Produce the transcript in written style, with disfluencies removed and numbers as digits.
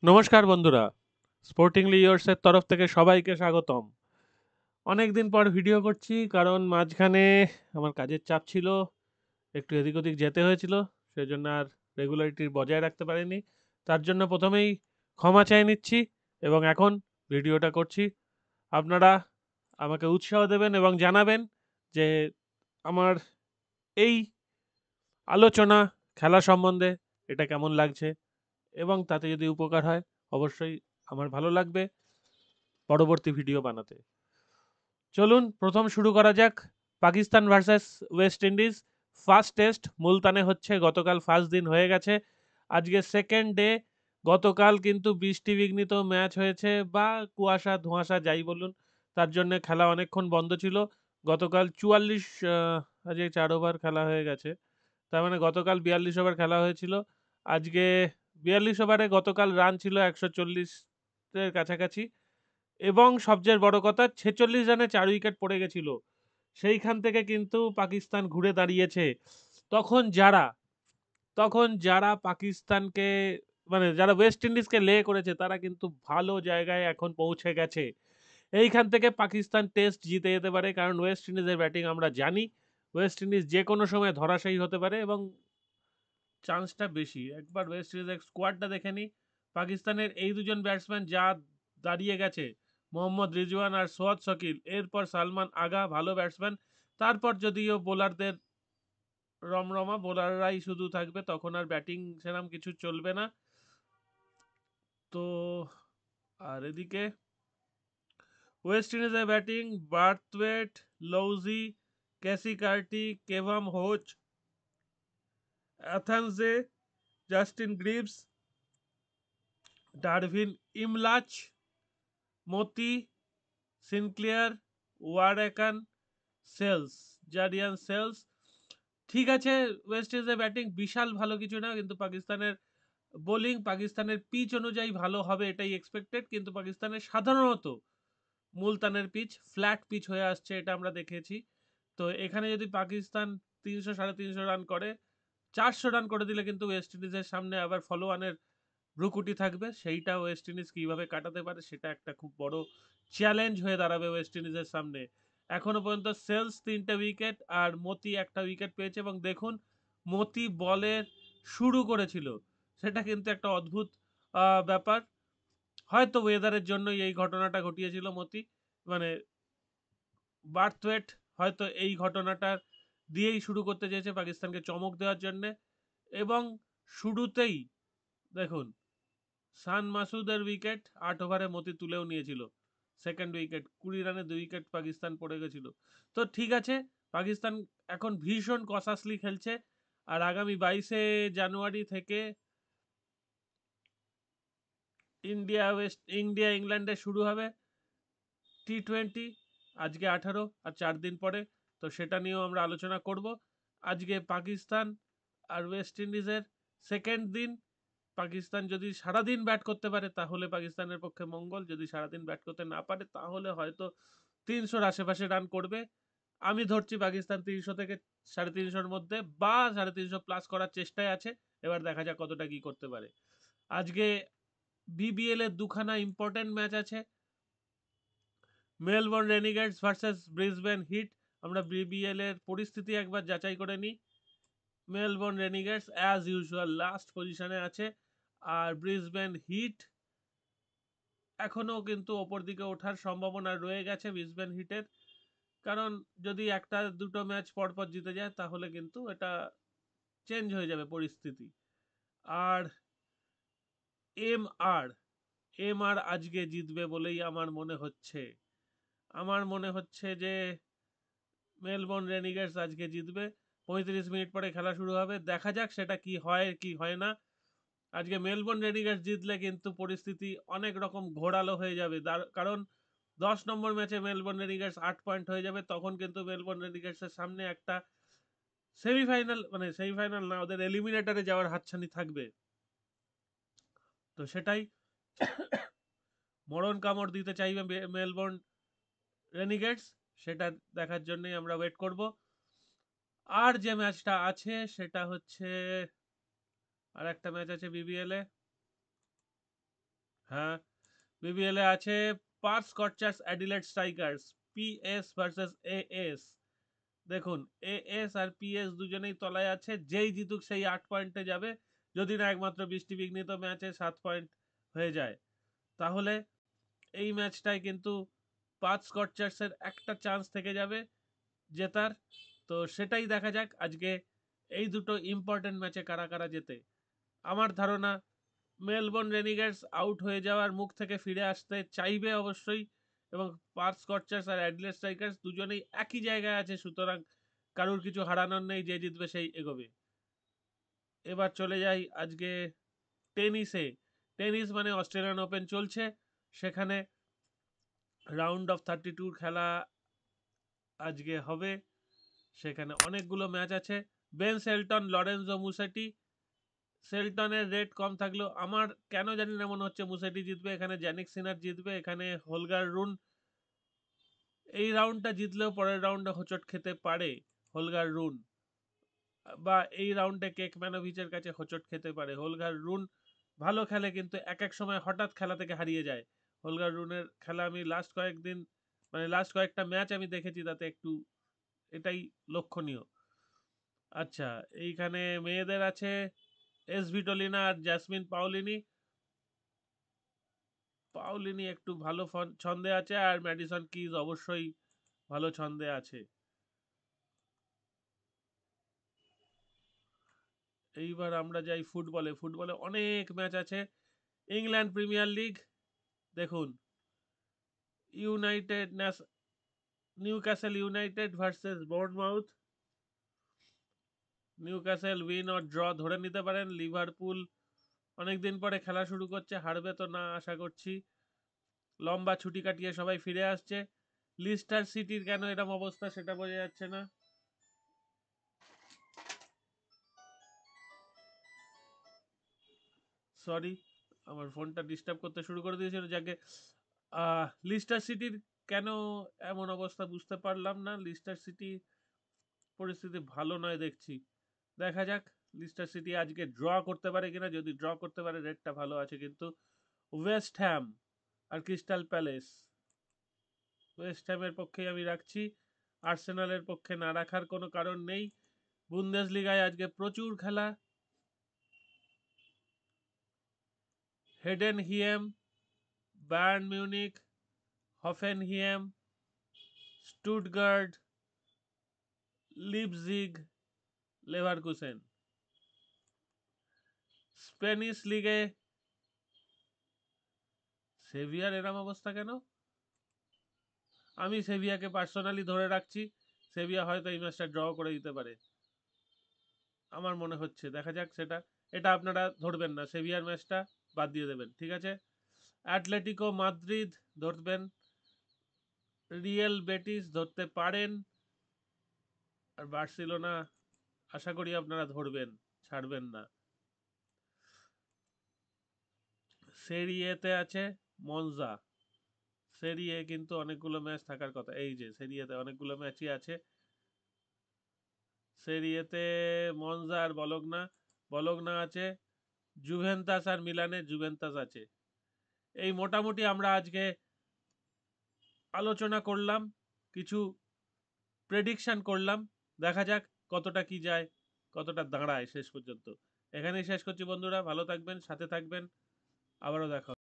নমস্কার বন্ধুরা, স্পোর্টিংলি ইয়র্সের তরফ থেকে সবাইকে স্বাগতম। অনেক দিন পর ভিডিও করছি কারণ মাঝখানে আমার কাজের চাপ ছিল, একটু এদিক ওদিক যেতে হয়েছিল, সেজন্য আর রেগুলারিটি বজায় রাখতে পারিনি। তার জন্য প্রথমেই ক্ষমা চেয়ে নিচ্ছি এবং এখন ভিডিওটা করছি। আপনারা আমাকে উৎসাহ দেবেন এবং জানাবেন যে আমার এই আলোচনা খেলা সম্বন্ধে এটা কেমন লাগছে, এবং তাতে যদি উপকার হয় অবশ্যই আমার ভালো লাগবে পরবর্তী ভিডিও বানাতে। চলুন প্রথম শুরু করা যাক। Pakistan versus West Indies first test মুলতানে হচ্ছে। গতকাল ফার্স্ট দিন হয়ে গেছে, আজকে সেকেন্ড ডে। গতকাল কিন্তু বৃষ্টি বিঘ্নিত ম্যাচ হয়েছে, বা কুয়াশা ধোঁয়াশা যাই বলুন, তার জন্য খেলা অনেকক্ষণ বন্ধ ছিল। গতকাল ৪৪ আজকে ৪ ওভার খেলা হয়ে গেছে, তার মানে গতকাল ৪২ ওভার খেলা হয়েছিল। আজকে ৪২ ওভারে গতকাল রান ছিল ১৪০-এর কাছাকাছি, এবং সবচেয়ে বড় কথা ৪৬ রানে ৪ উইকেট পড়ে গেছিল। সেইখান থেকে কিন্তু পাকিস্তান ঘুরে দাঁড়িয়েছে। তখন যারা তখন যারা পাকিস্তানকে, মানে যারা ওয়েস্ট ইন্ডিজকে লে করেছে, তারা কিন্তু ভালো জায়গায় এখন পৌঁছে গেছে। এইখান থেকে পাকিস্তান টেস্ট জিতে যেতে পারে, কারণ ওয়েস্ট ইন্ডিজের ব্যাটিং আমরা জানি। ওয়েস্ট ইন্ডিজ যে কোনো সময় ধরাশায়ী হতে পারে এবং চান্সটা বেশি। একবার ওয়েস্ট ইন্ডিজের স্কোয়াডটা দেখে নিই। পাকিস্তানের এই দুজন ব্যাটসম্যান যা দাঁড়িয়ে গেছে, মোহাম্মদ রিজওয়ান আর সোয়াদ শকিল, এরপর সালমান আগা ভালো ব্যাটসম্যান, তারপর যদিও বোলারদের রমরমা, বোলাররাই শুধু থাকবে, তখন আর ব্যাটিং সেরকম কিছু চলবে না। তো আর এদিকে ওয়েস্ট ইন্ডিজের batting: Brathwaite, Louis, Keacy Carty, Kavem Hodge, Athanaze, Justin Greaves, Tevin Imlach, Motie, Sinclair, Warrican, Seales, Jayden Seales. ঠিক আছে, ওয়েস্ট ইন্ডিজের ব্যাটিং বিশাল ভালো কিছু না, কিন্তু পাকিস্তানের বোলিং পাকিস্তানের পিচ অনুযায়ী ভালো হবে এটাই এক্সপেক্টেড। কিন্তু পাকিস্তানের সাধারণত মুলতানের পিচ ফ্ল্যাট পিচ হয়ে আসছে, এটা আমরা দেখেছি। তো এখানে যদি পাকিস্তান ৩০০-৩৫০ রান করে, ৪০০ রান করে দিলে কিন্তু ওয়েস্ট ইন্ডিজের সামনে আবার ফলোয়ানের ভ্রুকুটি থাকবে। সেইটা ওয়েস্ট ইন্ডিজ কীভাবে কাটাতে পারে, সেটা একটা খুব বড় চ্যালেঞ্জ হয়ে দাঁড়াবে ওয়েস্ট ইন্ডিজের সামনে। এখনো পর্যন্ত সেলস ৩টে উইকেট আর মতি একটা উইকেট পেয়েছে, এবং দেখুন মতি বলের শুরু করেছিল, সেটা কিন্তু একটা অদ্ভুত ব্যাপার। হয়তো ওয়েদারের জন্যই এই ঘটনাটা ঘটিয়েছিল মতি, মানে বার্থওয়েট হয়তো এই ঘটনাটা দিয়েই শুরু করতে চেয়েছে পাকিস্তানকে চমক দেওয়ার জন্যে। এবং শুরুতেই দেখুন সান মাসুদের উইকেট ৮ ওভারে মতি তুলেও নিয়েছিল, সেকেন্ড উইকেট, ২০ রানে ২ উইকেট পাকিস্তান পড়ে গেছিল। তো ঠিক আছে, পাকিস্তান এখন ভীষণ কসাসলি খেলছে। আর আগামী ২২শে জানুয়ারি থেকে ইন্ডিয়া ইংল্যান্ডে শুরু হবে T20। আজকে ১৮ আর ৪ দিন পরে, তো সেটা নিয়েও আমরা আলোচনা করব। আজকে পাকিস্তান আর ওয়েস্ট ইন্ডিজের সেকেন্ড দিন। পাকিস্তান যদি সারাদিন ব্যাট করতে পারে তাহলে পাকিস্তানের পক্ষে মঙ্গল, যদি সারাদিন ব্যাট করতে না পারে তাহলে হয়তো ৩০০-র আশেপাশে রান করবে। আমি ধরছি পাকিস্তান ৩০০ থেকে ৩৫০-র মধ্যে, বা ৩৫০ প্লাস করার চেষ্টায় আছে। এবার দেখা যাক কতটা কি করতে পারে। আজকে বিবিএল এর দুখানা ইম্পর্টেন্ট ম্যাচ আছে। Melbourne Renegades versus Brisbane Heat. আমরা বিবিএল এর পরিস্থিতি একবার যাচাই করে নিই। Melbourne Renegades as usual last পজিশনে আছে, আর ব্রিসবেন হিট এখনো কিন্তু ওপর দিকে ওঠার সম্ভাবনা রয়ে গেছে ব্রিসবেন হিটের। কারণ যদি একটা দুটো ম্যাচ পরপর জিতে যায় তাহলে কিন্তু এটা চেঞ্জ হয়ে যাবে পরিস্থিতি। আর এম আর আজকে জিতবে বলেই আমার মনে হচ্ছে যে মেলবোর্ন রেনিগেটস আজকে জিতবে। ৩৫ মিনিট পরে খেলা শুরু হবে, দেখা যাক সেটা কি হয় কি হয় না। আজকে মেলবোর্ন রেনিগেটস জিতলে কিন্তু পরিস্থিতি অনেক রকম ঘোরালো হয়ে যাবে, কারণ ১০ নম্বর ম্যাচে মেলবোর্ন রেনিগেটস ৮ পয়েন্ট হয়ে যাবে, তখন কিন্তু মেলবোর্ন রেনিগেটসের সামনে একটা সেমিফাইনাল, মানে সেমিফাইনাল না, ওদের এলিমিনেটরে যাওয়ার হাতছানি থাকবে। তো সেটাই মরণ কামড় দিতে চাইবে মেলবোর্ন রেনিগেটস, সেটা দেখার জন্যই আমরা ওয়েট করব। আর যে ম্যাচটা আছে সেটা হচ্ছে, আর একটা ম্যাচ আছে বিবিএল এ, হ্যাঁ, বিবিএল এ আছে Perth Scorchers Adelaide Strikers, PS versus AS. দেখুন, এএস আর পিএস দুজনেই তলায় আছে, যেই জিতুক সেই 8 পয়েন্টে যাবে, যদি না একমাত্র বৃষ্টিবিঘ্নিত ম্যাচে 7 পয়েন্ট হয়ে যায়। তাহলে এই ম্যাচটায় কিন্তু পাঁচ স্কচার্সের একটা চান্স থেকে যাবে জেতার। তো সেটাই দেখা যাক আজকে এই দুটো ইম্পর্টেন্ট ম্যাচে কারা কারা জেতে। আমার ধারণা মেলবোর্ন রেনিগেটস আউট হয়ে যাওয়ার মুখ থেকে ফিরে আসতে চাইবে অবশ্যই, এবং পার্থ স্কচার্স আর অ্যাডিলেড স্ট্রাইকার্স দুজনেই একই জায়গায় আছে, সুতরাং কারুর কিছু হারানোর নেই, যে জিতবে সেই এগোবে। এবার চলে যাই আজকে টেনিসে। টেনিস মানে অস্ট্রেলিয়ান ওপেন চলছে, সেখানে রাউন্ড অফ 32 খেলা আজকে হবে। সেখানে অনেকগুলো ম্যাচ আছে। Ben Shelton, Lorenzo Musetti. শেলটনের রেট কম থাকলেও আমার কেন জানি না মনে হচ্ছে মুসেটি জিতবে। এখানে জ্যানিক সিনার জিতবে, এখানে হোলগার রুন এই রাউন্ডটা জিতলেও পরের রাউন্ডে হোঁচট খেতে পারে হোলগার রুন, বা এই রাউন্ডে কেকম্যানোভিচের কাছে হোঁচট খেতে পারে। হোলগার রুন ভালো খেলে, কিন্তু এক এক সময় হঠাৎ খেলা থেকে হারিয়ে যায়। হোলগার রুনের খেলা আমি লাস্ট কয়েকদিন, মানে লাস্ট কয়েকটা ম্যাচ আমি দেখেছি, তাতে একটু এটাই লক্ষণীয়। আচ্ছা, এইখানে মেয়েদের আছে এস ভিটোলিনা আর জ্যাসমিন পাওলিনি। পাওলিনি একটু ভালো ছন্দে আছে, আর ম্যাডিসন কিজ অবশ্যই ভালো ছন্দে আছে। এইবার আমরা যাই ফুটবলে। ফুটবলে অনেক ম্যাচ আছে। ইংল্যান্ড প্রিমিয়ার লিগ, দেখুন, United Newcastle United versus Bournemouth. Newcastle win or draw ধরে নিতে পারেন। লিভারপুল অনেকদিন পরে খেলা শুরু করছে, হারবে তো না আশা করছি। লম্বা ছুটি কাটিয়ে সবাই ফিরে আসছে। লিস্টার সিটির কেন এরকম অবস্থা সেটা বোঝা যাচ্ছে না। সরি, আমার ফোনটা ডিস্টার্ব করতে শুরু করে দিয়েছিল। যাকে লিস্টার সিটির কেন এমন অবস্থা বুঝতে পারলাম না। লিস্টার সিটি পরিস্থিতি ভালো নয় দেখছি। দেখা যাক লিস্টার সিটি আজকে ড্র করতে পারে কিনা। যদি ড্র করতে পারে রেটটা ভালো আছে, কিন্তু ওয়েস্ট হ্যাম আর ক্রিস্টাল প্যালেস, ওয়েস্ট হ্যামের পক্ষেই আমি রাখছি। আর্সেনালের পক্ষে না রাখার কোনো কারণ নেই। বুন্দেসলিগায় আজকে প্রচুর খেলা। Heidenheim, Bayern Munich, Hoffenheim, Stuttgart, Leipzig, Leverkusen. Spanish লিগে সেভিয়ার এরম অবস্থা কেন? আমি সেভিয়াকে পার্সোনালি ধরে রাখছি। সেভিয়া হয়তো এই ম্যাচটা ড্র করে দিতে পারে, আমার মনে হচ্ছে। দেখা যাক সেটা। এটা আপনারা ধরবেন না, সেভিয়ার ম্যাচটা বাদ দিয়ে দেবেন, ঠিক আছে। অ্যাটলেটিকো মাদ্রিদ ধরবেন, রিয়েল বেটিস ধরতে পারেন, আর বার্সেলোনা আশা করি আপনারা ধরবেন, ছাড়বেন না। সেরিয়েতে আছে মনজা। সেরিয়ে কিন্তু অনেকগুলো ম্যাচ থাকার কথা। এই যে সেরিয়েতে অনেকগুলো ম্যাচই আছে। সেরিয়েতে মনজা আর বলগনা। বলগনা আছে। জুভেন্তাস আর মিলানে জুভেন্তাস আছে। এই মোটামুটি আমরা আজকে আলোচনা করলাম, কিছু প্রেডিকশন করলাম। দেখা যাক কতটা কি যায়, কতটা দাঁড়ায় শেষ পর্যন্ত। এখানেই শেষ করছি বন্ধুরা, ভালো থাকবেন, সাথে থাকবেন, আবারও দেখা